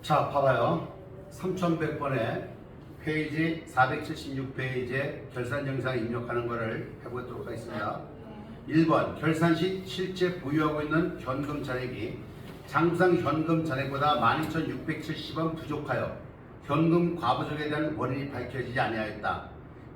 자, 봐봐요. 3100번에 페이지 476페이지에 결산 영상 입력하는 것을 해보도록 하겠습니다. 1번 결산 시 실제 보유하고 있는 현금 잔액이 장부상 현금 잔액보다 12,670원 부족하여 현금 과부족에 대한 원인이 밝혀지지 아니하였다.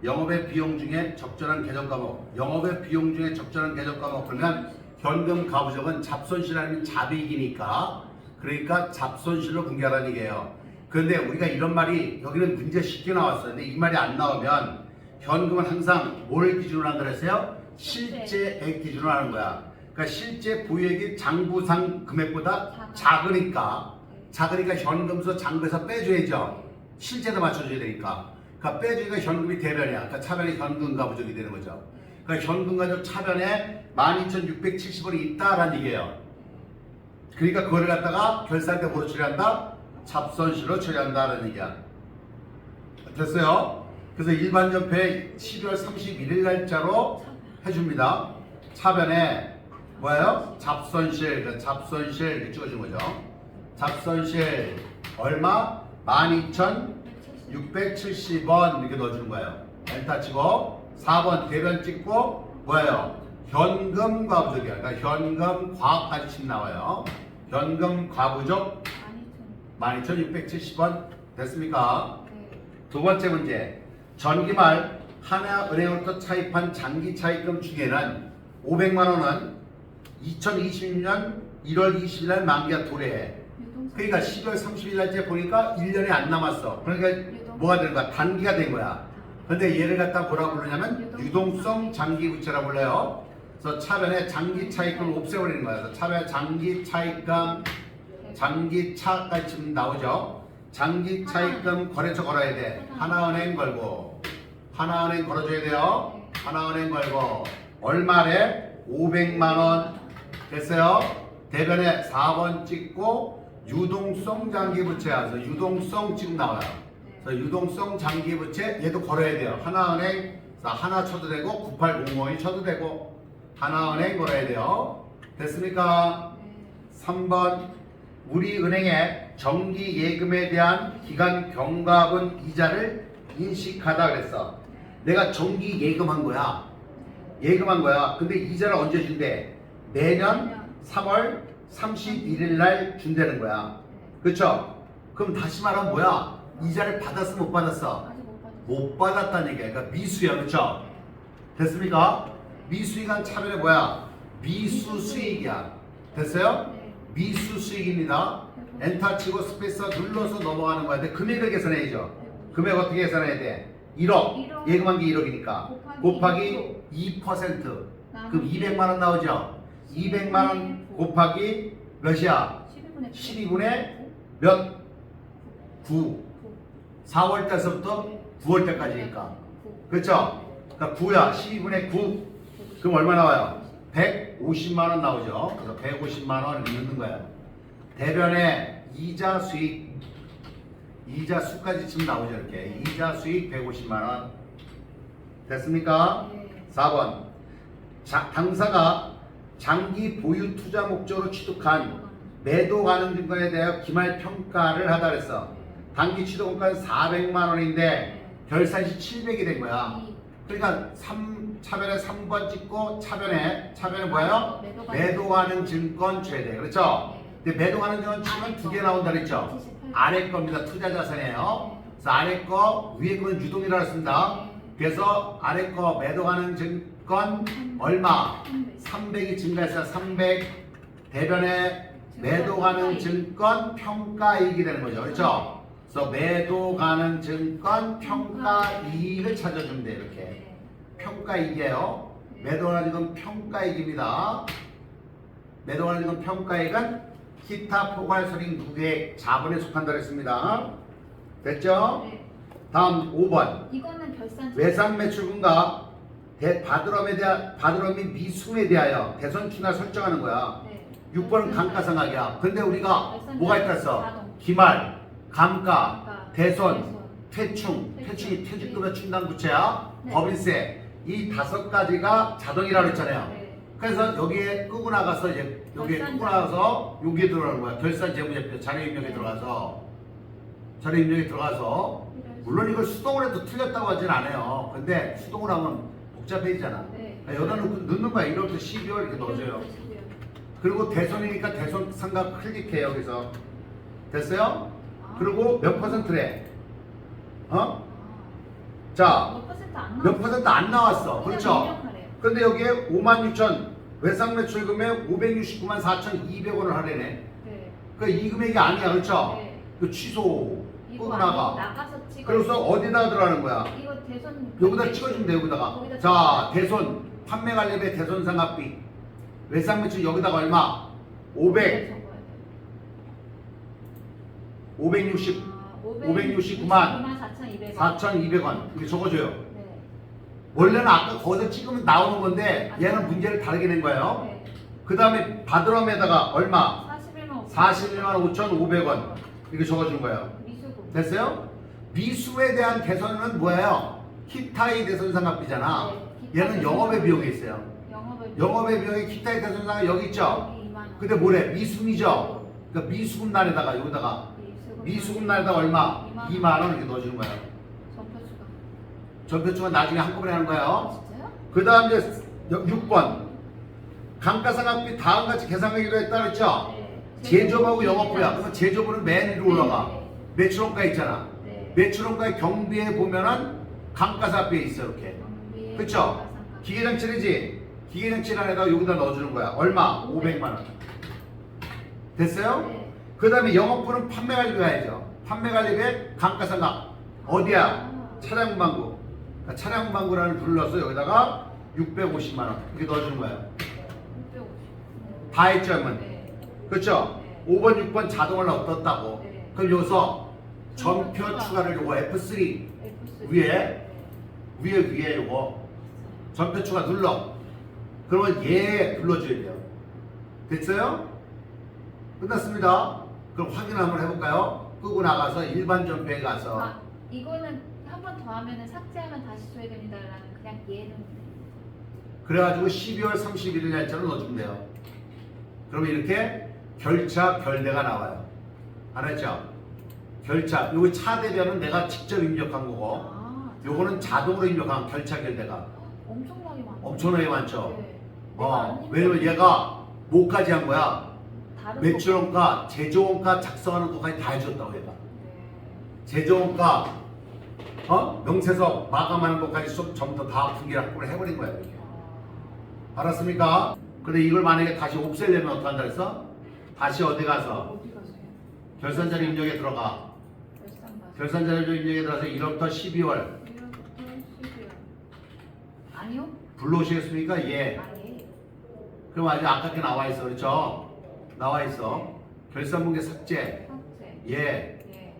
영업의 비용 중에 적절한 계정 과목, 영업의 비용 중에 적절한 계정 과목 그러면 현금 과부족은 잡손실 아니면 잡이익이니까 그러니까 잡손실로 분개하라는 얘기예요. 그런데 우리가 이런 말이 여기는 문제 쉽게 나왔어요. 근데 이 말이 안 나오면 현금은 항상 뭘 기준으로 한다 그랬어요? 실제액 기준으로 하는 거야. 그러니까 실제 보유액이 장부상 금액보다 작으니까 현금서 장부에서 빼줘야죠. 실제도 맞춰줘야 되니까. 그러니까 빼주니까 현금이 대변이야. 그러니까 차변에 현금 과부족이 되는 거죠. 그러니까 현금 과부족 차변에 12,670원이 있다라는 얘기예요. 그러니까 그거를 갖다가 결산 때 뭐로 처리한다? 잡손실로 처리한다는 얘기야. 됐어요? 그래서 일반 연패 12월 31일 날짜로 해줍니다. 차변에 뭐예요? 잡손실, 잡손실 이렇게 찍어준 거죠. 잡손실 얼마? 12,670원 이렇게 넣어주는 거예요. 엔터 치고 4번 대변 찍고 뭐예요? 현금 과부족이야. 그러니까 현금 과까지 침 나와요. 현금 과부족 12,670원 됐습니까? 두 번째 문제. 전기말 하나은행으로부터 차입한 장기 차입금 중에는 500만 원은 2026년 1월 20일 날 만기가 도래해. 그러니까 12월 30일 날째 보니까 1년이 안 남았어. 그러니까 뭐가 되는 거야? 단기가 된 거야. 근데 얘를 갖다 뭐라고 부르냐면 유동성 장기 부채라고 불러요. 그래서 차변에 장기 차입금을 없애버리는 거야. 그래서 차변에 장기 차입금, 장기 차까지 지금 나오죠. 장기 차입금 거래처 걸어야 돼. 하나은행 걸고, 하나은행 걸어줘야 돼요. 하나은행 걸고, 얼마래? 500만 원 됐어요. 대변에 4번 찍고 유동성 장기 부채야. 그래서 유동성 지금 나와요. 그래서 유동성 장기 부채 얘도 걸어야 돼요. 하나은행 하나 쳐도 되고 9805이 쳐도 되고 하나은행 걸어야 돼요. 됐습니까? 3번 우리 은행에 정기 예금에 대한 기간 경과분 이자를 인식하다 그랬어. 내가 정기 예금한 거야. 예금한 거야. 근데 이자를 언제 준대? 내년 3월 31일 날 준다는 거야. 그렇죠? 그럼 다시 말하면 뭐야? 이자를 받았어 못 받았어? 못 받았다는 얘기야. 그러니까 미수야. 그렇죠? 됐습니까? 미수익한 차별이 뭐야? 미수 수익이야. 됐어요? 미수 수익입니다. 엔터 치고 스페이스 눌러서 넘어가는 거야. 근데 금액을 계산해야죠. 금액 어떻게 계산해야 돼? 1억. 예금한 게 1억이니까. 곱하기 2%. 그럼 200만 원 나오죠? 200만 원 곱하기 몇이야? 12분의 몇? 9. 4월 달서부터 9월 달까지니까. 그렇죠? 그러니까 9야. 12분의 9. 그럼 얼마 나와요? 150만 원 나오죠. 그래서 150만 원 이렇게 넣는 거예요. 대변에 이자 수익, 이자 수까지 지금 나오죠. 이렇게. 이자 수익 150만 원. 됐습니까? 4번. 당사가 장기 보유 투자 목적으로 취득한 매도 가능 증권에 대하여 기말 평가를 하다 그랬어. 단기 취득원가는 400만 원인데 결산시 700이 된 거야. 그러니까 차변에 3번 찍고 차변에 뭐예요? 매도 가능 증권 최대. 그렇죠? 근데 매도 가능 증권 치면 두 개 나온다 그랬죠? 아래 겁니다. 투자 자산이에요. 그래서 아래 거, 위에 거는 유동이라고 했습니다. 그래서 아래 거 매도 가능 증권 얼마? 300이 증가해서 300 대변에 매도 가능 증권 평가이익이 되는 거죠. 그렇죠? 그래서 매도 가능 증권 평가이익을 찾아주면 돼요. 이렇게. 평가이익이에요. 매도 가능 증권 평가이익입니다. 매도 가능 증권 평가이익은 기타 포괄손익 누계액 자본에 속한다 그랬습니다. 됐죠? 다음 5번. 이거는 결산 외상 매출분과 바드럼 및 미수에 대하여 대손추나 설정하는 거야. 6번은 감가상각이야. 근데 우리가 뭐가 있었어? 기말, 감가, 대손, 퇴충이 퇴직금의 충당부채야. 법인세. 이 5가지가 자동이라고 했잖아요. 그래서 여기에 끄고 나가서 여기에 끄고 나가서 여기에 들어가는 거야. 결산 재무제표 자료 입력에 들어가서 자료 입력에 들어가서 물론 이걸 수동으로 해도 틀렸다고 하진 않아요. 근데 수동으로 하면 복잡해지잖아. 네. 여기다 넣는 거야. 1월부터 12월 이렇게 넣어줘요. 그리고 대손이니까 대손 삼각 클릭해 여기서. 됐어요? 그리고 몇 퍼센트래? 어? 자, 몇 퍼센트 안 나왔어. 그렇죠? 근데 여기에 56,000 외상 매출 금액 569만 4,200원을 하래네. 네. 그 이 금액이 아니야. 그렇죠? 네. 그 취소 이거 끄고 나가. 나가서 찍어. 그래서 어디다 들어가는 거야? 이거 대손 여기다 찍어주면 돼. 여기다가. 거기다 자, 대손 판매 관리비 대손 상각비 외상 매출 여기다가 얼마? 569만 4,200원 이렇게 적어줘요. 네. 원래는 아까 거기서 찍으면 나오는 건데 얘는 문제를 다르게 낸 거예요. 네. 그 다음에 받으럼에다가 얼마? 41만 5,500원 이렇게 적어준 거예요. 미수금. 됐어요? 미수에 대한 대손은 뭐예요? 기타의 대손상각비잖아. 네, 얘는 영업의 비용이 있어요. 영업의 영업의 비용이 기타의 대손상각 여기 있죠? 여기 2만 원. 근데 뭐래? 미수금이죠? 그러니까 미수금 날에다가 여기다가 미수금 날에다가 얼마? 2만 원 이렇게 넣어주는 거예요. 전표수가. 전표주가 나중에 한꺼번에 하는 거예요. 진짜요? 그 다음 이제 6번 감가상각비 다음같이 계산하기로 했다 그랬죠? 네. 제조업하고 영업부야. 그러면 제조업은 맨 위로 올라가. 네. 매출원가 있잖아. 네. 매출원가의 경비에 보면은 감가상각비에 있어 이렇게. 경비에 그쵸? 감가상각. 기계장치이지? 기계장치를 안에다 여기다 넣어주는 거야. 얼마? 500만 원. 됐어요? 네. 그 다음에 영업부는 판매관리비 가야죠. 판매관리비에 감가상각 어디야? 아. 차량문방구. 그러니까 차량문방구라는 부를 넣어서 여기다가 650만 원 이렇게 넣어주는 거예요. 650. 다 했죠, 그러면? 네. 그렇죠? 네. 5번, 6번 자동을 넣었다고. 네. 그럼 여기서 전표 추가를 요거 F3 F3. 위에 위에 요거 전표 추가 눌러. 그러면 얘 불러줘야 돼요. 됐어요? 끝났습니다. 그럼 확인 한번 해볼까요? 끄고 나가서 일반 전표에 가서 아, 이거는 한 번 더 하면은 삭제하면 다시 줘야 됩니다라는 그냥 얘는 그래가지고 12월 31일 날짜로 넣어주면 돼요. 그러면 이렇게 결차 결대가 나와요. 알았죠? 결차 요거 차 대변은 내가 직접 입력한 거고 아, 요거는 자동으로 입력한 결차 결대가 엄청나게 많아. 엄청나게 많죠. 네. 내가 안 왜냐면 얘가 뭐까지 한 거야? 다른 매출원가, 제조원가 작성하는 것까지 다 해줬다고 얘가. 네. 제조원가, 명세서 마감하는 것까지 전부 다 분기를 한꺼번에 해버린 거야. 이렇게. 알았습니까? 근데 이걸 만약에 다시 없애려면 어떡한다 그랬어? 다시 어디 가서 어디 가세요? 결산자료 입력에 들어가. 결산 가세요. 결산자료 입력에 들어가서 1월부터 12월 1월부터 12월. 아니요? 불러오시겠습니까? 예. 아예. 그럼 아직 아깝게 나와 있어. 그렇죠? 나와 있어. 결산문계 삭제. 삭제. 예. 예.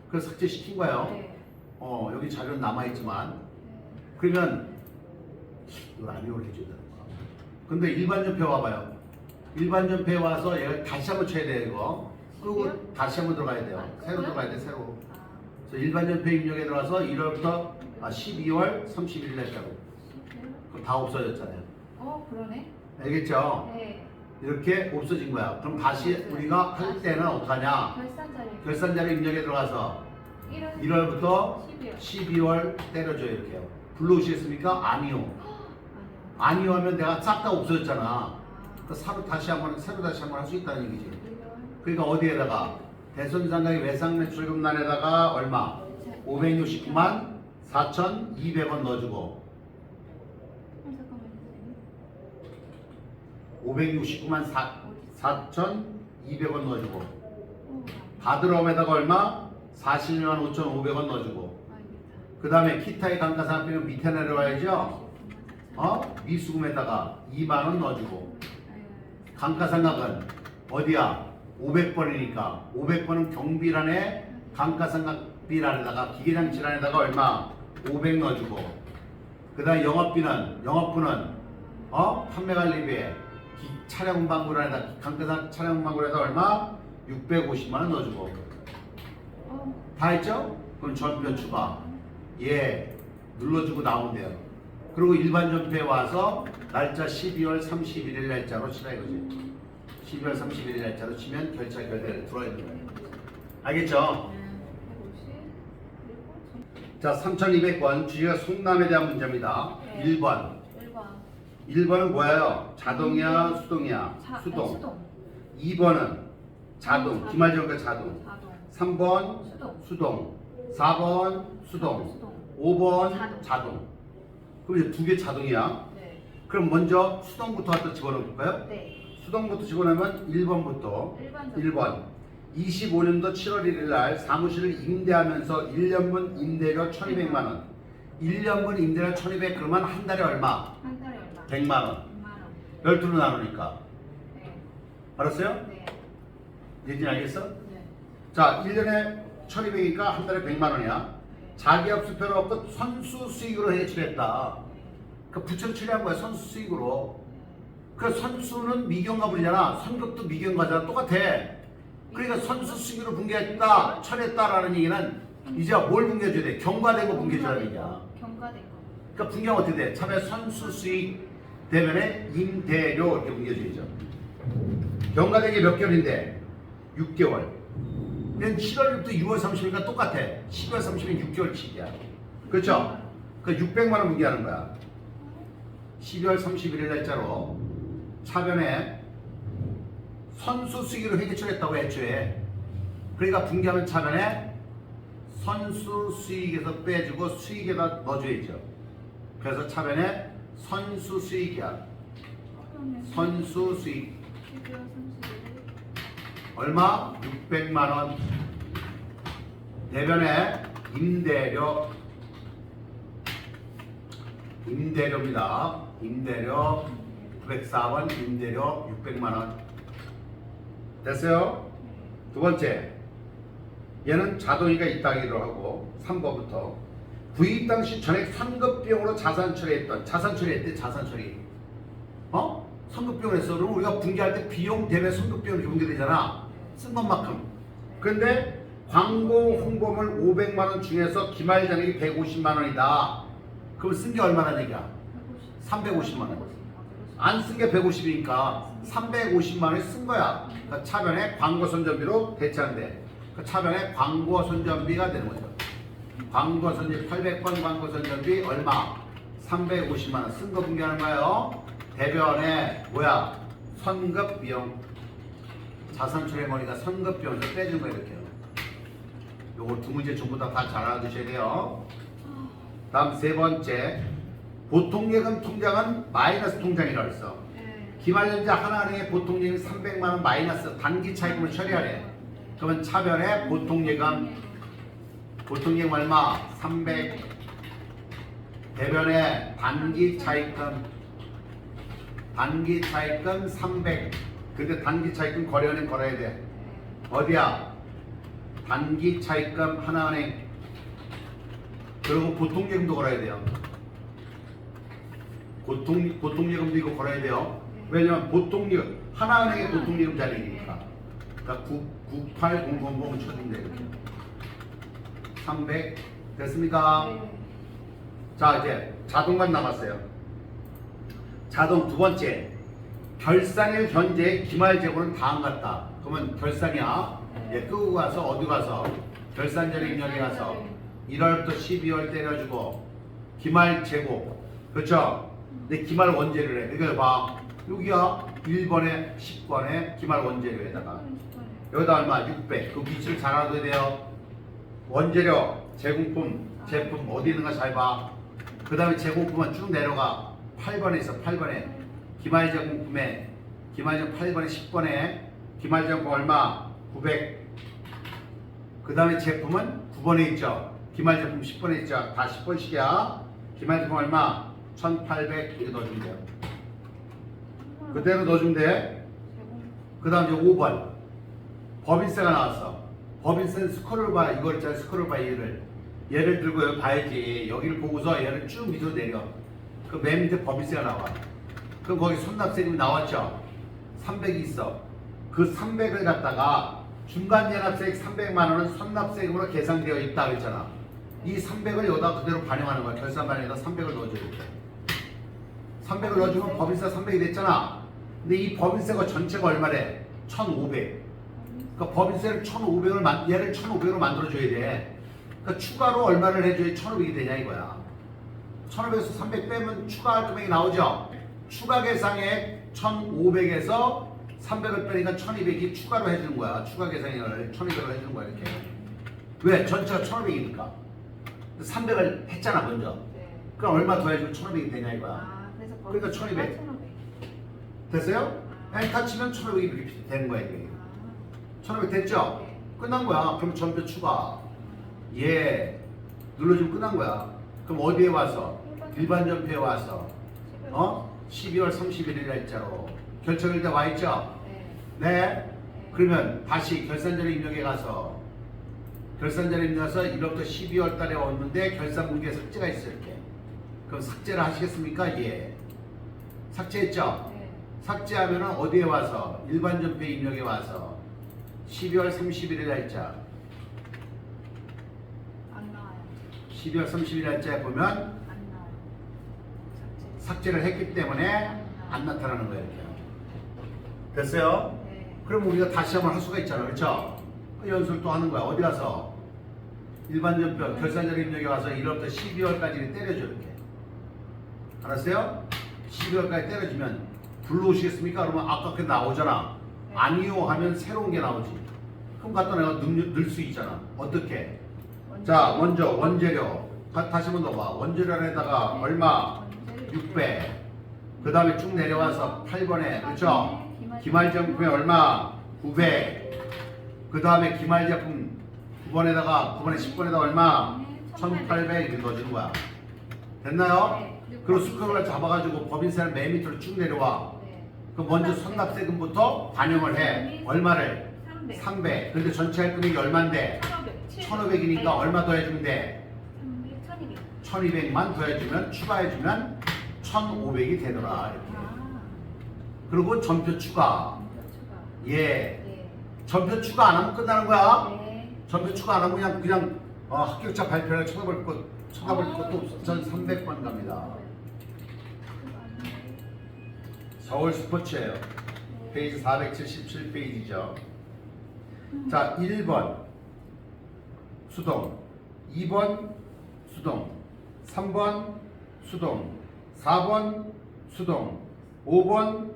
그래서 삭제 시킨 거예요. 네. 여기 자료는 남아있지만. 네. 그러면 이걸 아니오를 해줘야 되는 거야. 근데 일반 전표 와봐요. 일반 전표에 와서 얘가 다시 한번 쳐야 돼요. 이거. 끄고 시비요? 다시 한번 들어가야 돼요. 아, 새로 끄고요? 들어가야 돼. 새로. 아, 그래서 일반 전표 입력에 들어가서 1월부터 12월 31일 날짜로. 12월? 그럼 다 없어졌잖아요. 그러네. 알겠죠? 네. 이렇게 없어진 거야. 그럼 다시 우리가 할 때는 어떡하냐? 결산 자료. 결산자료 입력에 들어가서 1월. 1월부터 12월. 12월 때려줘요. 이렇게요. 불러오시겠습니까? 아니요. 아니요. 아니요 하면 내가 싹 다 없어졌잖아. 아. 그 새로 다시 한번 할 수 있다는 얘기지. 1월. 그러니까 어디에다가 대손상각의 외상매출금란에다가 얼마? 569만 4,200원 넣어주고 잠깐만요. 569만 4,200원 넣어주고 어, 받으러움에다가 얼마? 41만 5,500원 넣어주고 아닙니다. 그 다음에 기타의 감가상각비는 밑에 내려와야죠. 미수금에다가 2만 원 넣어주고 감가상각은 어디야? 500번이니까 500번은 경비란에 감가상각비란에다가 기계장치란에다가 얼마? 500 넣어주고 그 다음에 영업부는 판매관리비에 차량운반구란에다 차량운반구란에다 얼마? 650만 원 넣어주고 다 했죠? 그럼 전표 추가 예 눌러주고 나온대요. 그리고 일반 전표에 와서 날짜 12월 31일 날짜로 치라 이거지. 12월 31일 날짜로 치면 결차 결대를 들어야 돼요. 알겠죠? 자, 3200번 주제가 성남에 대한 문제입니다. 네. 1번. 1번. 1번은 뭐예요? 자동이야, 수동이야? 수동. 수동. 2번은 자동, 기말적으로 자동. 자동. 3번 수동. 수동. 4번 수동. 수동. 5번 자동. 자동. 그럼 이제 두 개 자동이야. 네. 그럼 먼저 수동부터 갖다 집어넣을까요? 네. 수동부터 집어넣으면 1번부터 1번. 1번 25년도 7월 1일 날 사무실을 임대하면서 1년분 임대료 1200만 원 1년분 임대료 1200 그러면 한 달에 얼마? 한 달에 얼마? 100만 원 100만 원. 12로 나누니까 네. 알았어요? 네. 얘기 알겠어? 네. 자 1년에 1200이니까 한 달에 100만 원이야 네. 자기업 수표를 얻고 선수 수익으로 해출했다 그 부채를 처리한 거야 선수 수익으로 그 선수는 미경가 부리잖아 선급도 미경가잖아 똑같아 그러니까 선수 수익으로 분개했다 처리했다라는 얘기는 이제 뭘 분개해줘야 돼? 경과된 거 분개해줘야 되냐 경과된 거. 그러니까 분개가 어떻게 돼? 참에 선수 수익 대면에 임대료 이렇게 분개해줘야죠 경과된 게 몇 개월인데? 6개월 그냥 7월 1일부터 6월 30일이니까 똑같아 10월 30일 6개월치기야 그렇죠? 그 600만 원 분개하는 거야 12월 31일 날짜로 차변에 선수 수익으로 회계처리했다고 애초에 그러니까 분개하면 차변에 선수 수익에서 빼주고 수익에다 넣어줘야죠 그래서 차변에 선수 수익이야 선수 수익 12월 31일. 얼마? 600만 원 대변에 임대료입니다 임대료 904번 임대료 600만 원 됐어요? 두 번째 얘는 자동이가 있다기로 하고 3번부터 구입 당시 전액 선급비용으로 자산 처리했던 자산 처리했대 자산 처리 선급비용 했어 그럼 우리가 분개할 때 비용 대비 선급비용이 분개되잖아 쓴 것만큼 근데 광고 홍보물 500만 원 중에서 기말 잔액이 150만 원이다 그럼 쓴 게 얼마나 얘기야? 350만 원 안 쓴 게 150이니까 350만 원을 쓴 거야. 그러니까 차변에 광고 선전비로 대체한대. 그 차변에 광고 선전비가 되는 거죠. 광고 선전비 800번 광고 선전비 얼마? 350만 원 쓴 거 분개하는 거예요. 대변에 뭐야? 선급 비용. 자산 처리 머리가 선급 비용에서 빼준 거예요 이렇게. 요거 두 문제 전부 다 잘 알아두셔야 돼요. 다음 세 번째. 보통예금 통장은 마이너스 통장이라고 했어. 네. 기말연자 하나은행의 보통예금 300만 원 마이너스 단기 차익금을 처리하래. 그러면 차변에 보통예금 얼마? 300 대변에 단기 차익금 300 근데 단기 차익금 거래은행 걸어야 돼. 어디야? 단기 차익금 하나은행 그리고 보통예금도 걸어야 돼요. 보통예금도 이거 걸어야 돼요. 왜냐면 보통예금 하나은행의 보통예금 자리니까. 그러니까 98000 쳐준대 이렇게. 300 됐습니까? 네. 자 이제 자동만 남았어요. 자동 두 번째 결산일 현재 기말 재고는 다 안 갔다. 그러면 결산이야. 예, 끄고 가서 어디 가서 결산자료 입력에 가서 1월부터 12월 때려주고 기말 재고 그렇죠? 근데 기말 원재료래. 그러니까 봐 여기야 1번에 10번에 기말 원재료에다가 여기다 얼마? 600. 그 위치를 잘 알아둬야 돼요. 원재료, 제공품, 제품 어디 있는가 잘 봐. 그 다음에 제공품은 쭉 내려가 8번에 있어. 8번에 기말 제공품에 기말 제공 8번에 10번에 기말 제공품 얼마? 900. 그 다음에 제품은 9번에 있죠. 기말 제품 10번에 있죠. 다 10번씩이야. 기말 제품 얼마? 1800 이렇게 넣어주면 돼요. 그대로 넣어주면 돼. 그 다음 이제 5번 법인세가 나왔어. 법인세는 스크롤 바 이거 있잖아. 스크롤 바 얘를 들고 여기 봐야지. 여기를 보고서 얘를 쭉 밑으로 내려. 그 맨 밑에 법인세가 나와. 그럼 거기 손납세금이 나왔죠. 300이 있어. 그 300을 갖다가 중간 연합세액 300만 원은 손납세금으로 계산되어 있다 그랬잖아. 이 300을 여기다 그대로 반영하는 거야. 결산반에다 300을 넣어줘야 돼. 300을 넣어주면 법인세 300이 됐잖아. 근데 이 법인세가 전체가 얼마래? 1,500. 그러니까 법인세를 1,500을 얘를 1,500으로 만들어줘야 돼. 그러니까 추가로 얼마를 해줘야 1,500이 되냐 이거야. 1,500에서 300 빼면 추가할 금액이 나오죠. 추가 계상액 1,500에서 300을 빼니까 1,200이 추가로 해주는 거야. 추가 계상액을 1,200을 해주는 거야 이렇게. 왜? 전체가 1,500이니까. 300을 했잖아 먼저. 네. 그럼 얼마 더 해주면 1,500이 되냐 이거야. 아, 그래서 그러니까 1,200. 1,500. 됐어요? 아. 다 치면 1,500이 이렇게 되는 거야 이게. 아. 1,500 됐죠? 네. 끝난 거야. 그럼 전표 추가. 예. 눌러주면 끝난 거야. 그럼 어디에 와서? 일반 전표에 와서 12월 31일 날짜로 결정일 때 와 있죠? 네. 네. 그러면 다시 결산자료 입력에 가서 결산자료 입력해서 1월부터 12월 달에 왔는데 결산 문기에 삭제가 있어요 이렇게. 그럼 삭제를 하시겠습니까? 예. 삭제했죠? 네. 삭제하면은 어디에 와서 일반 전표 입력에 와서 12월 31일 날짜 안 나와요. 12월 30일 날짜에 보면 안 나와요. 삭제. 삭제를 했기 때문에 안 나타나는 거예요 이렇게. 됐어요? 네. 그럼 우리가 다시 한번 할 수가 있잖아 그렇죠? 그 연습을 또 하는 거야. 어디 가서 일반 전표 결산자료 입력에 와서 1월부터 12월까지 때려줘 이렇게. 알았어요? 12월까지 때려주면 불러오시겠습니까? 그러면 아까 그 나오잖아. 네. 아니요 하면 새로운 게 나오지. 그럼 갖다 내가 넣을 수 있잖아. 어떻게? 원재료. 자 먼저 원재료 다시 한번 넣어봐. 원재료에다가 네. 얼마? 원재료 600. 그 다음에 쭉 내려와서 8번에 그렇죠? 기말 기말제품에 얼마? 900. 그 다음에 기말제품 9번에다가 9번에 10번에다가 얼마? 1800 이렇게 넣어주는 거야. 됐나요? 네. 그리고 스크롤을 잡아가지고 법인세를 맨 밑으로 쭉 내려와. 네. 그럼 먼저 선납세금부터 반영을 해. 얼마를? 300. 300. 근데 전체 할 금액이 얼마인데? 1,500. 1,500이니까 얼마 더 해주면 돼? 300, 1,200. 1,200만 더 해주면 추가해주면 1,500이 되더라. 이렇게. 아. 그리고 전표 추가. 전표 추가. 예. 네. 전표 추가 안 하면 끝나는 거야. 네. 전표 추가 안 하면 그냥 합격자 발표를 쳐다볼 것도 없어. 전 300번 갑니다. 서울 스포츠예요. 페이지 477페이지죠. 자, 1번 수동, 2번 수동, 3번 수동, 4번 수동, 5번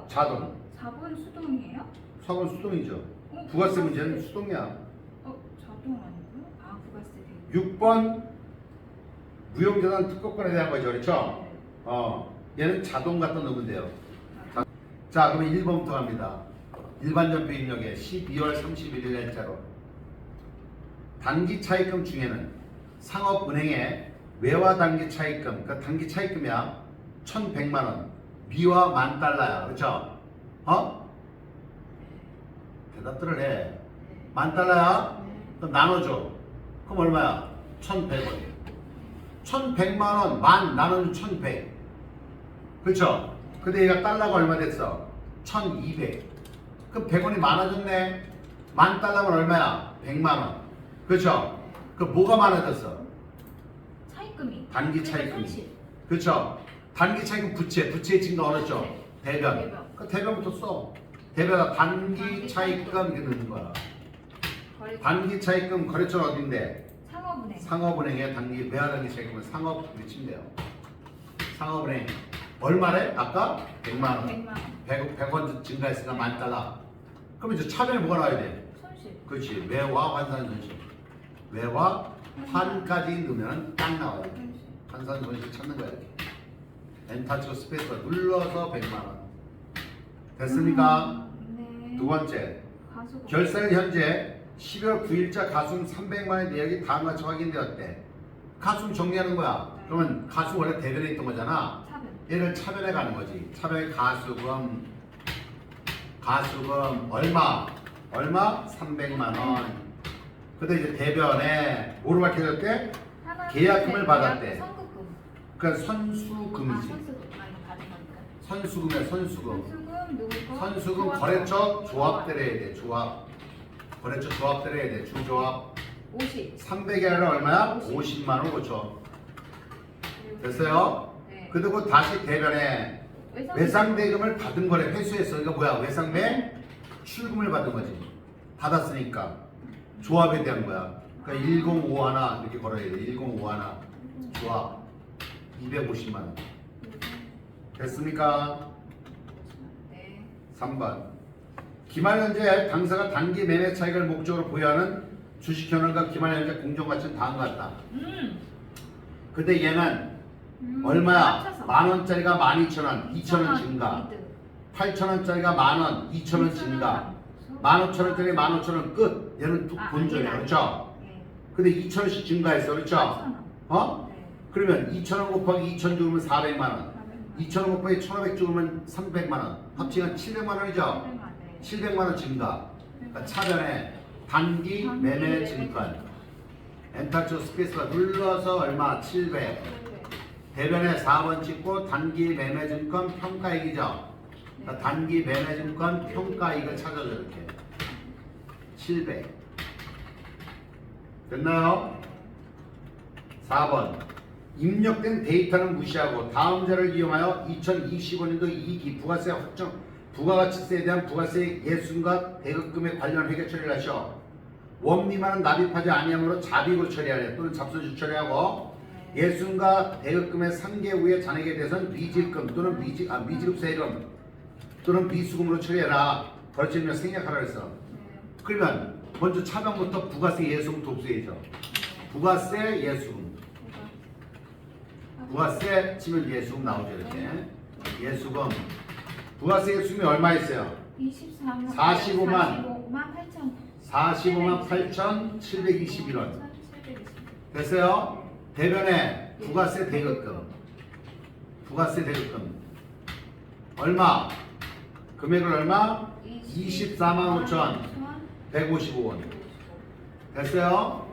자동. 4번 수동이에요? 4번 수동이죠. 부가세 문제는 수동이야. 자동 아니고요? 아, 부가세 대비. 6번 무용재산 특허권에 대한 거죠. 그렇죠? 네. 얘는 자동 갖다 넣으면 돼요. 자, 그러면 1번부터 갑니다. 일반 전표 입력에 12월 31일 날짜로 단기 차입금 중에는 상업은행의 외화 단기 차입금, 그 단기 차입금이야 1,100만 원, 미화 $10,000야. 그렇죠? 대답들을 해. $10,000야? 그럼 나눠줘. 그럼 얼마야? 1,100원이야. 1,100만 원, 만 나누면 1,100. 그렇죠? 근데 얘가 달러가 얼마 됐어? 1,200. 그럼 100원이 많아졌네. $10,000면 얼마야? 100만 원. 그렇죠? 그럼 뭐가 많아졌어? 차입금이. 단기 차입금이. 손실. 그렇죠? 단기 차입금 부채의 증가 어렵죠? 네. 대변. 대변. 그 대변부터 써. 대변은 단기 차입금 이렇게 넣는 거야. 거래. 단기 차입금 거래처는 어딘데? 상업은행. 상업은행의 단기 외화 단기 차입금은 상업 이렇게 치면 돼요. 상업은행 얼마래? 아까 100만 원. 100만 원. 100원 증가했으니까 $10,000. 그럼 이제 차변에 뭐가 나와야 돼? 손실. 그렇지. 외화 환산 손실. 외화 환까지 넣으면 딱 나와요. 손실. 환산 손실 찾는 거야 이렇게. 엔터 치고 스페이스 눌러서 100만 원. 됐습니까? 네. 두 번째. 가수고. 결산일 현재 12월 9일자 가순 300만 원의 내역이 다음과 같이 확인되었대. 가순 정리하는 거야. 그러면 가수 원래 대변에 있던 거잖아. 차변. 얘를 차변해 가는 거지. 차변 가수금 얼마? 300만 원. 근데 이제 대변에 뭐로 밝혀졌대? 하나, 계약금을 둘, 셋, 받았대. 계약금, 선급금. 그러니까 아, 선수금이지. 선수금. 아, 이거 받은 거니까. 선수금이야 선수금. 선수금 누구 거? 선수금 조합. 거래처 조합대로 해야 돼. 조합. 거래처 조합대로 해야 돼. 주조합. 50. 300이 아니라 얼마야? 50. 50만 원 고쳐. 됐어요? 네. 그리고 다시 대변에 외상대금을 받은 거래. 회수했어. 이거 뭐야? 외상대 출금을 받은 거지. 받았으니까 조합에 대한 거야. 그러니까 105 하나 이렇게 걸어야 돼. 105 하나 조합 250만 원. 됐습니까? 네. 3번. 기말현재 당사가 단기 매매 차익을 목적으로 보유하는 주식현황과 기말현재 공정가치는 다음과 같다. 근데 얘는 얼마야? 합쳐서. 만 원짜리가 12,000원, 2,000원 증가. 이득. 8,000원짜리가 만 원, 2,000원 증가. 15,000원짜리 15,000원 끝. 얘는 본전이야, 그렇죠? 네. 근데 2,000원씩 증가했어, 그렇죠? 4,000원. 어? 네. 그러면 2,000원 곱하기 2,000 죽으면 400만 원. 400만. 2,000원 곱하기 1,500 죽으면 300만 원. 합치면 700만 원이죠? 400만. 네. 700만 원 증가. 그러니까 차변에 단기 매매 증권. 엔터치 스페이스바 눌러서 얼마? 700. 대변에 4번 찍고 단기 매매 증권 평가이익이죠. 그러니까 단기 매매 증권 평가이익을 찾아줘 이렇게. 700. 됐나요? 4번. 입력된 데이터는 무시하고 다음 자를 이용하여 2025년도 이익이 부가세 확정 부가가치세에 대한 부가세 예순과 대급금에 관련 회계 처리를 하셔. 원 미만은 납입하지 아니하므로 자비익으로 처리하래 또는 잡소주 처리하고 예순과 대급금의 3개 후에 잔액에 대해서는 미지급 또는 미지급 세금 또는 미수금으로 처리해라. 거치면 생략하라 그랬어. 그러면 먼저 차변부터 부가세 예수금 돕수해야죠. 부가세 예수금. 부가세 치면 예수금 나오죠 이렇게. 예수금. 부가세 예수금이 얼마 있어요? 24만 45만 8천 45만 8,721원. 됐어요? 대변에 부가세 대급금. 부가세 대급금. 얼마? 금액은 얼마? 24만 5,155원. 됐어요?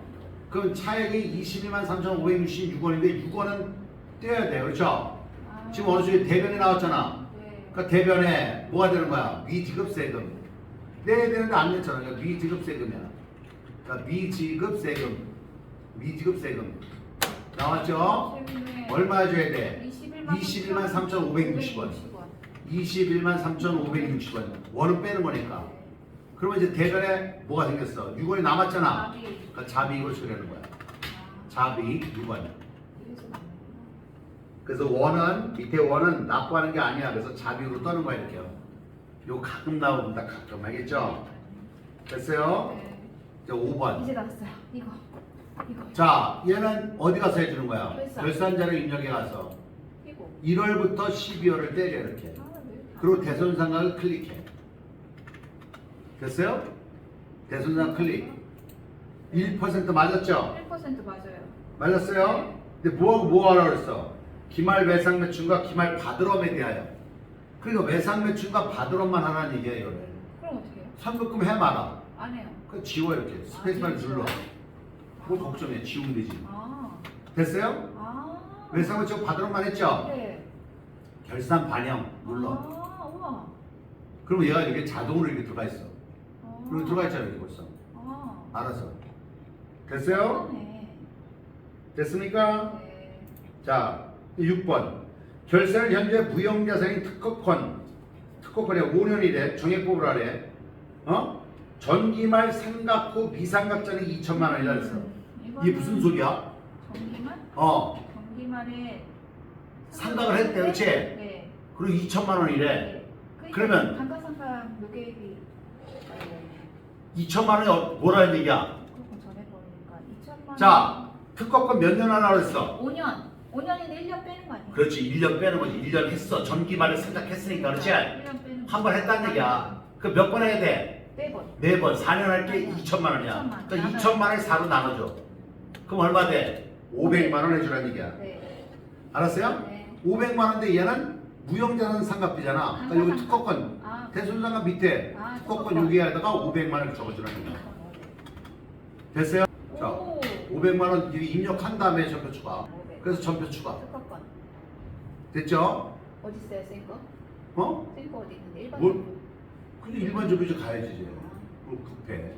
그럼 차액이 21만 3,566원인데 6원은 떼야 돼요. 그렇죠? 지금 어느 쪽에 대변에 나왔잖아. 그러니까 대변에 뭐가 되는 거야? 미지급 세금. 내야 되는데 안 냈잖아. 그러니까 미지급 세금이야. 그러니까 미지급 세금. 미지급 세금. 나왔죠? 얼마 줘야 돼? 21만 3,560원. 21만 3,560원. 원은 빼는 거니까. 그러면 이제 대변에 뭐가 생겼어? 6원이 남았잖아. 그러니까 자비익으로 처리하는 거야. 자비익 6원. 그래서 원은 밑에 원은 납부하는 게 아니야. 그래서 자비익으로 떠는 거야 이렇게요. 요 가끔 나옵니다. 가끔 알겠죠? 됐어요? 이제 5번. 이제 나왔어요. 이거. 자, 얘는 어디 가서 해주는 거야? 결산. 결산자료 입력에 가서 이거. 1월부터 12월을 때려 이렇게. 그리고 대손상각을 클릭해. 됐어요? 대손상각 클릭. 1% 맞았죠? 1% 맞아요. 맞았어요? 근데 뭐 하라고 그랬어? 기말 외상 매출과 기말 받으럼에 대하여. 그러니까 외상 매출과 받으럼만 하라는 얘기야 이거를. 그럼 어떻게 해요? 선급금 해 말아. 안 해요. 그 지워 이렇게. 스페이스바를 눌러. 뭘 걱정해. 지우면 되지. 됐어요? 외상 매출 받으럼만 했죠? 네. 결산 반영 눌러. 우와. 그러면 얘가 이렇게 자동으로 이렇게 들어가 있어. 그리고 들어가 있잖아 이렇게 벌써. 알아서. 됐어요? 네. 됐습니까? 네. 자, 6번. 결세는 현재 무형자산인 특허권이야. 5년이래. 정액법으로 하래. 전기말 삼각 후 미삼각자는 2천만 원이라 그랬어. 이게 무슨 소리야? 전기말? 전기말에 삼각을 했대, 그렇지? 네. 그리고 2천만 원이래. 네. 그러면 감가상각 요계액이 2천만 원이 뭐라는 얘기야? 그건 전에 거니까 2천만 원. 자, 특허권 몇 년 하려고 그랬어? 5년. 5년인데 1년 빼는 거 아니에요? 그렇지. 1년 빼는 거지. 1년 했어. 전기말을 삼각했으니까, 그렇지? 1년 빼는 거. 한 번 했다는 얘기야. 그 몇 번 해야 돼? 4번. 4번. 4년 할 때 2천만 원이야. 그러니까 2천만 원에 4로 나눠줘. 그럼 얼마 돼? 500만 원 해주라는 얘기야. 네. 알았어요? 네. 500만 원인데 얘는 무형자산 상각비잖아. 그러니까 여기 특허권. 대손상각 밑에 특허권 여기에다가 500만 원 적어주라는 거야. 됐어요? 자, 500만 원 입력한 다음에 전표 추가. 그래서 전표 추가. 특허권. 됐죠? 어디 있어요, 센 거? 센 거 어디 있는데? 일반. 뭘? 근데 일반 전표지 가야지 이제. 뭐 급해.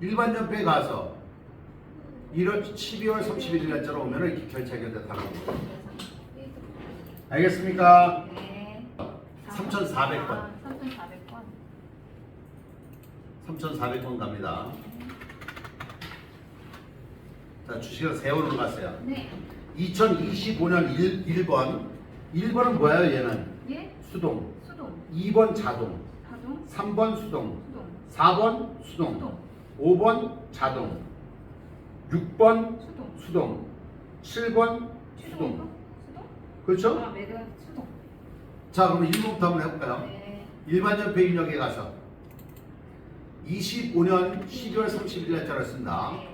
일반 전표에 가서 12월 31일 날짜로 오면은 이렇게 결제하게 달라고. 알겠습니까? 네. 3,400번. 3,400번. 3,400번 갑니다. 자, 주식을 세월로 갔어요. 네. 2025년 1번. 1번은 뭐예요, 얘는? 예. 수동. 수동. 2번 자동. 자동. 3번 수동. 수동. 4번 수동. 수동. 5번 자동. 6번 수동. 수동. 7번 수동. 수동. 그렇죠? 아, 매듭 수동. 자, 그럼 1번부터 한번 해볼까요? 네. 일반적 배입력에 가서 25년 12월 30일 날짜로 쓴다. 네.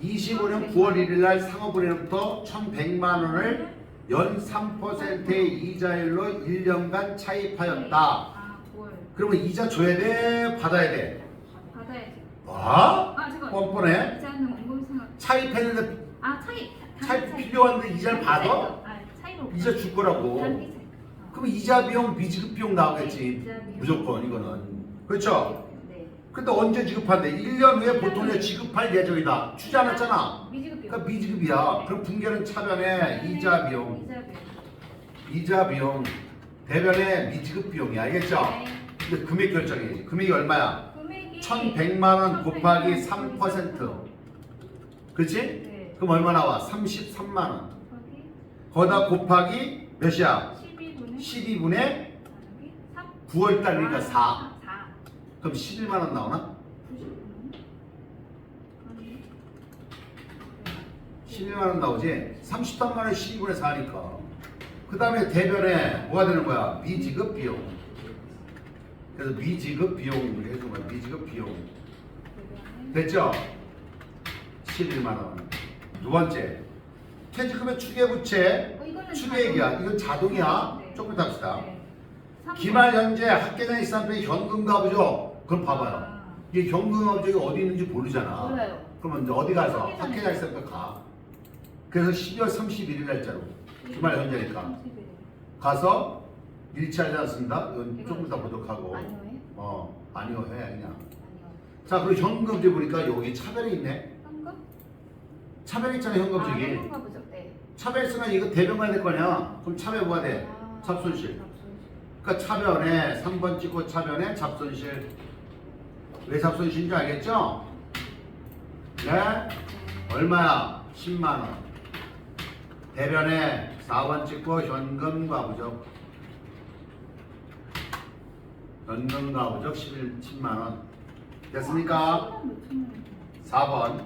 25년 9월 1일 날 상업은행부터 1,100만 원을 연 3%의 이자율로 1년간 차입하였다. 아, 9월. 그러면 이자 줘야 돼? 받아야 돼? 받아야지. 아? 아, 잠깐. 뻔뻔해? 이자는 원금상. 차입했는데 아, 차입. 차입 필요한데 이자를 받아? 아, 차입으로. 이자 줄 거라고. 단기 차입. 그럼 이자 비용, 미지급 비용 나오겠지. 이자 비용. 무조건 이거는. 그렇죠? 네. 근데 언제 지급한대? 1년 후에 보통 지급할 예정이다. 주지 않았잖아. 미지급 비용. 그러니까 미지급이야. 그럼 분계는 차변에 이자 비용, 이자 비용, 대변에 미지급 비용이 알겠죠? 네. 근데 금액 결정이지. 금액이 얼마야? 금액이 1,100만 원 곱하기 3%. 그렇지? 네. 그럼 얼마 나와? 33만 원. 거기 거기다 곱하기 몇이야? 12분의 12분의 3. 9월 달이니까 4. 4. 그럼 11만 원 나오나? 12만 원 나오지? 33만 원 12분의 4니까. 그 다음에 대변에 뭐가 되는 거야? 미지급 비용. 그래서 미지급 비용을 해준 거야. 미지급 비용. 됐죠? 11만 원. 두 번째. 퇴직금의 추계부채. 추계액이야. 이건 자동이야. 네. 조금 이따 합시다. 네. 기말 현재 학계장 입산표에 현금 가부죠. 그럼 봐봐요. 아, 이게 현금 가부족이 어디 있는지 모르잖아. 몰라요. 그러면 이제 어디 가서 학계장 학계장 입산표 가. 그래서 12월 31일 날짜로 기말 현재니까 30일. 가서 일치하지 않습니다. 이건 이거 조금 이따 보도록 하고. 아니요. 아니요 해 그냥. 아니요. 자 그리고 현금제 보니까 여기 차별이 있네. 현금? 차별 있잖아 현금적이. 현금가 보죠. 네. 차별 있으면 이거 대변 가야 될 거 아니야. 그럼 차별 뭐가 돼? 아, 잡손실. 잡손실. 그러니까 차변에 3번 찍고 차변에 잡손실. 왜 잡손실인지 알겠죠? 네? 얼마야? 10만 원. 대변에 4번 찍고 현금 가부적. 현금 가부적 10만 원. 됐습니까? 4번.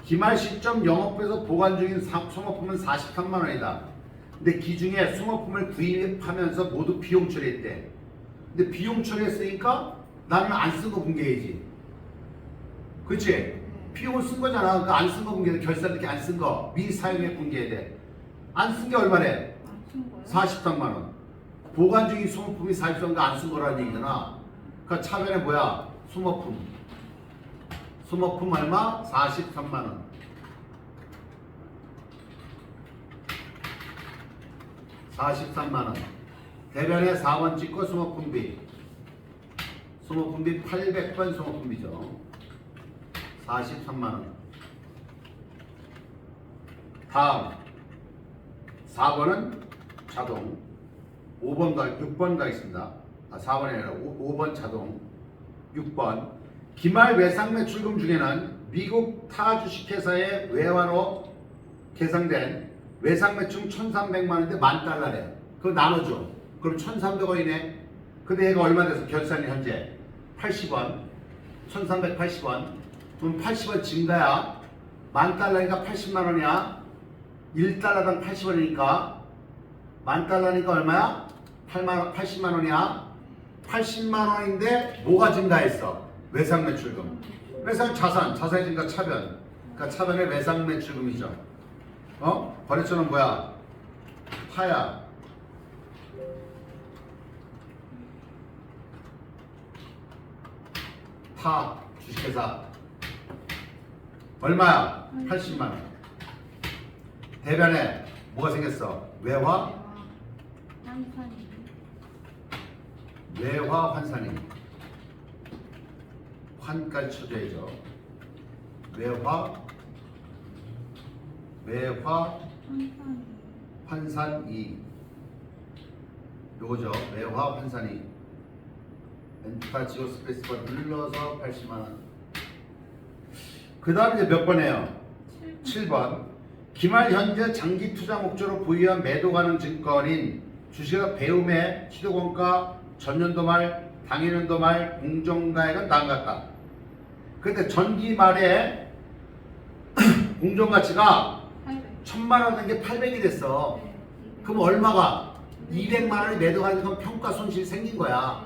기말 시점 영업부에서 보관 중인 소모품은 43만 원이다. 근데 기중에 소모품을 구입하면서 모두 비용 처리했대. 근데 비용 처리했으니까 나는 안 쓴 거 분개해야지. 그치? 비용을 쓴 거잖아. 그러니까 안 쓴 거 분개해. 결산 이렇게 안 쓴 거. 미사용에 분개해야 돼. 안 쓴 게 얼마래? 43만 원. 보관 중인 소모품이 43만 원 안 쓴 거라는 얘기잖아. 그러니까 차변에 뭐야? 소모품. 소모품 얼마? 43만 원. 43만 원. 대변에 4번 찍고 소모품비. 소모품비 800번 소모품비죠. 43만 원. 다음 4번은 자동. 6번 가겠습니다. 4번이 아니라 5번 자동. 6번 기말 외상 매출금 중에는 미국 타 주식회사의 외환으로 계상된 외상 매출 1,300만 원인데 $10,000래. 그거 나눠줘. 그럼 1,300원이네. 근데 얘가 얼마 돼서 결산이 현재 80원. 1,380원. 그럼 80원 증가야. $10,000니까 80만 원이야. 1달러당 80원이니까 $10,000니까 얼마야? 80만 원이야. 80만 원인데 뭐가 증가했어? 외상 매출금. 외상 자산이 증가 차변. 그러니까 차변의 외상 매출금이죠. 거래처는 뭐야? 타야. 타 주식회사. 얼마야? 80만 원. 대변에 뭐가 생겼어? 외화 환산이. 환까지 쳐줘야죠. 외화 환산이. 요거죠. 외화 환산이. 엔터 지오 스페이스바 눌러서 80만 원. 그 다음 이제 몇 번이에요? 7번 기말 현재 장기 투자 목적으로 보유한 매도 가능 증권인 주식의 배움의 시도권가 전년도 말, 당일연도 말 공정가액은 다음 같다. 근데 전기 말에 공정가치가 800. 1000만 원 된 게 800이 됐어. 네. 그럼 얼마가? 200만 원이 매도 가능 건 평가 손실이 생긴 거야.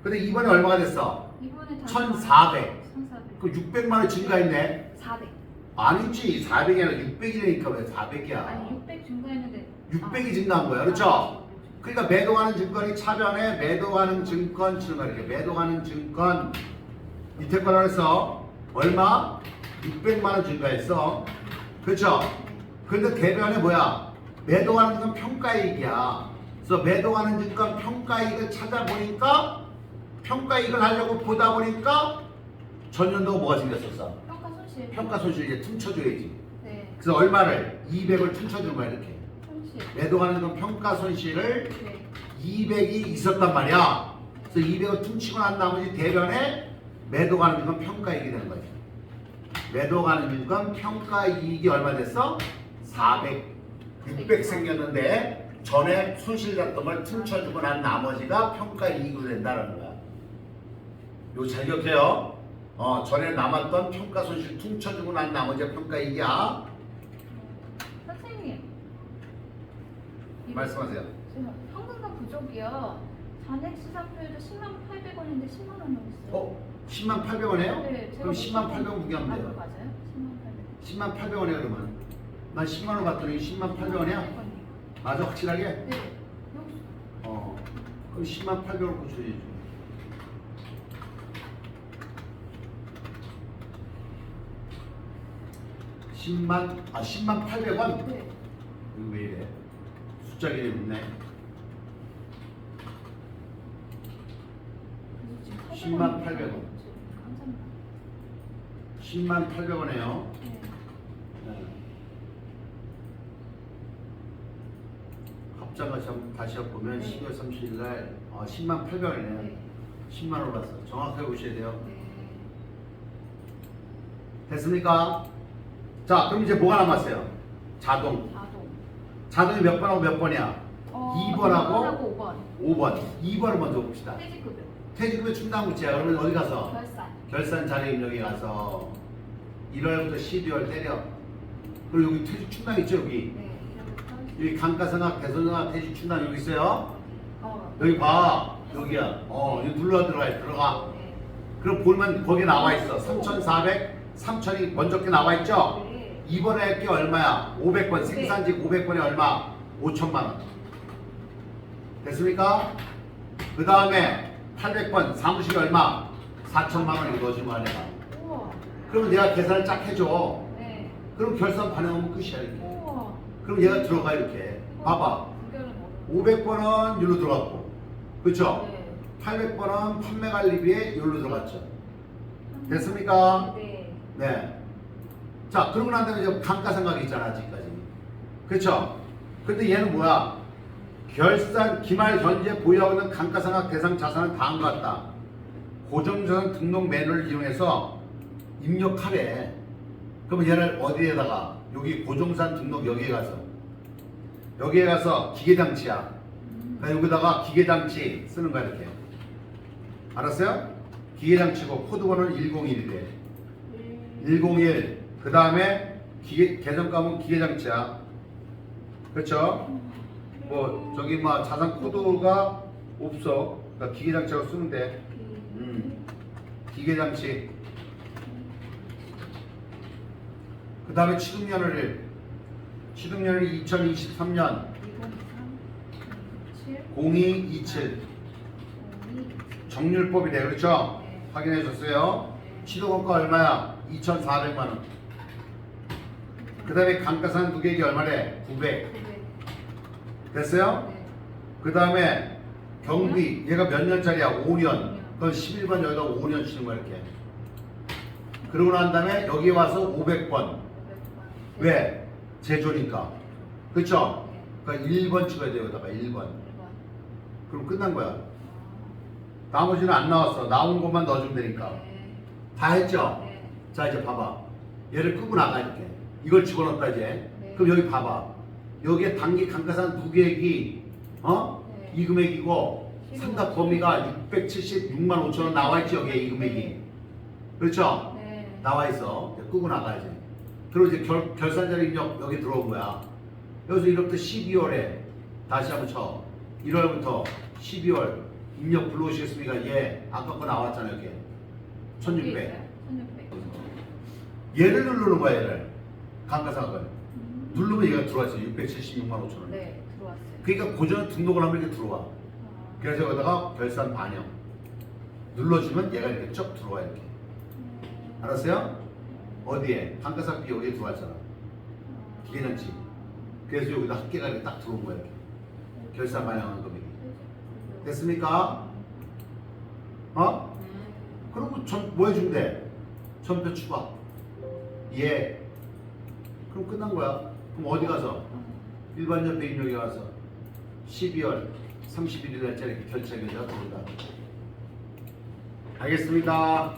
근데 이번에 얼마가 됐어? 이번에 1400. 1400. 그 600만 원 증가했네. 400. 아니지. 400이 아니라 600이니까 왜 400이야? 아니 600 증가했는데 600이 증가한 거야. 그렇죠? 그러니까 매도 가능 증권이 차변에 매도 가능 증권 치는 거야. 이렇게 매도 가능 증권 밑에 거라 해서 얼마? 600만 원 증가했어. 그렇죠? 근데 대변에 뭐야? 매도 가능 증권 평가이익이야. 그래서 매도 가능 증권 평가이익을 찾아보니까 평가이익을 하려고 보다 보니까 전년도가 뭐가 생겼었어? 평가 손실. 평가 손실 이제 퉁쳐줘야지. 네. 그래서 얼마를? 200을 퉁쳐준 거야 이렇게. 손실. 매도 가능 증권 평가 손실을 네. 200이 있었단 말이야. 그래서 200을 퉁치고 난 나머지 대변에 매도 가능 증권 평가이익이 되는 거지. 매도 가능 증권 평가이익이 얼마 됐어? 400, 600 생겼는데 전에 손실 났던 걸 퉁쳐주고 난 나머지가 평가이익으로 된다는 거야. 이거 잘 기억해요. 전에 남았던 평가 손실 퉁쳐주고 난 나머지가 평가이익이야. 선생님. 이거 말씀하세요. 지금 현금과 부족이요. 잔액 시사표에도 10800원인데 10만 원 넘었어요. 10만 800원이에요? 네, 그럼 10만 800원 무게하면 돼요. 맞아요. 10만 800원. 10만 800원이야 그러면. 난 10만 원 갔더니 10만 800원이야? 맞아 확실하게? 네. 여기 그럼 10만 800원 고쳐야지.10만 800원? 네. 이거 왜 이래? 숫자 기계 있네. 그래서 지금 10만 800원. 감사합니다. 10만 800원이에요. 네. 합장을 다시 보면 네. 12월 30일 날 10만 800원이네요. 네. 10만 원 봤어. 정확하게 보셔야 돼요. 네. 됐습니까? 자, 그럼 이제 뭐가 남았어요? 자동. 자동이 몇 번하고 몇 번이야? 2번하고 5번. 5번. 2번을 먼저 봅시다. 퇴직급여. 퇴직금의 충당부채야. 그러면 어디 가서? 결산. 결산 자료입력에 가서 1월부터 12월 때려. 그리고 여기 퇴직 충당 있죠 여기. 네. 여기 감가상각, 대손상각, 퇴직 충당 여기 있어요. 어. 여기 봐. 여기야. 여기 눌러 들어가. 네. 그럼 보면 거기 나와 있어. 3,400, 3,000이 먼저 게 나와 있죠. 네. 이번에 할 게 얼마야? 500번. 생산직 500번에 얼마? 5천만 원. 됐습니까? 그 다음에 800번 사무실이 얼마? 4천만 원 이거지 뭐 내가. 우와. 그러면 내가 계산을 쫙 해줘. 네. 그럼 결산 반영하면 끝이야 이렇게. 우와. 그럼 얘가 들어가 이렇게. 봐봐. 구별은 어려워. 500번은 여기로 들어갔고. 그쵸? 네. 800번은 판매 관리비에 여기로 들어갔죠. 됐습니까? 네. 네. 자, 그러고 난 다음에 이제 감가상각이 있잖아, 아직까지. 그쵸? 근데 얘는 뭐야? 결산 기말 현재 보유하고 있는 감가상각 대상 자산은 다음과 같다. 고정자산 등록 매뉴를 이용해서 입력하래. 그러면 얘를 어디에다가? 여기 고정자산 등록 여기에 가서 기계장치야. 그러니까 여기다가 기계장치 쓰는 거야 이렇게. 알았어요? 기계장치고 코드번호는 101이래. 101. 그 다음에 계정값은 기계장치야. 그렇죠? 뭐 저기 뭐 자산 코드가 없어. 그러니까 기계장치라고 쓰면 돼. 기계장치. 그 다음에 취득년을 2023년 0227 정률법이래. 그렇죠? 네. 확인해 줬어요. 취득원가 얼마야? 2,400만 원. 그 다음에 감가상 두 개가 얼마래? 900. 됐어요? 네. 그 다음에 경비 얘가 몇 년짜리야? 5년. 그건 11번 여기다 5년 치는 거야 이렇게. 그러고 난 다음에 여기 와서 500번. 왜? 제조니까. 그쵸? 그러니까 1번 찍어야 돼요. 여기다가 1번. 그럼 끝난 거야. 나머지는 안 나왔어. 나온 것만 넣어주면 되니까. 다 했죠? 자 이제 봐봐. 얘를 끄고 나가 이렇게. 이걸 집어넣었다 이제. 네. 그럼 여기 봐봐. 여기에 단기 감가상 누계액이 네. 이 금액이고 상각 범위가 676만 5천 원 나와 있지 여기에 이 금액이. 네. 그렇죠? 네. 나와 있어. 이제 끄고 나가야지. 그리고 이제 결산자료 입력 여기 들어온 거야. 여기서 1월부터 12월에 다시 한번 쳐. 1월부터 12월 입력 불러오시겠습니까? 예. 아까 거 나왔잖아요 여기. 1600. 1600. 얘를 누르는 거야 얘를. 감가상각을. 음. 누르면 얘가 들어왔어. 676만 5천 원. 네, 들어왔어요. 그러니까 고정 등록을 하면 이렇게 들어와. 아. 그래서 여기다가 결산 반영. 눌러주면 얘가 이렇게 쭉 들어와 이렇게. 알았어요? 어디에? 감가상각비 여기에 들어왔잖아. 기계장치. 그래서 여기다 합계가 이렇게 딱 들어온 거야 이렇게. 결산 반영한 금액이. 됐습니까? 어? 그리고 뭐 해주면 돼? 전표 추가. 예. 그럼 끝난 거야. 그럼 어디 가서? 일반 연대 입력에 가서 12월 31일 날짜리 결제 결제가 들어온다. 알겠습니까?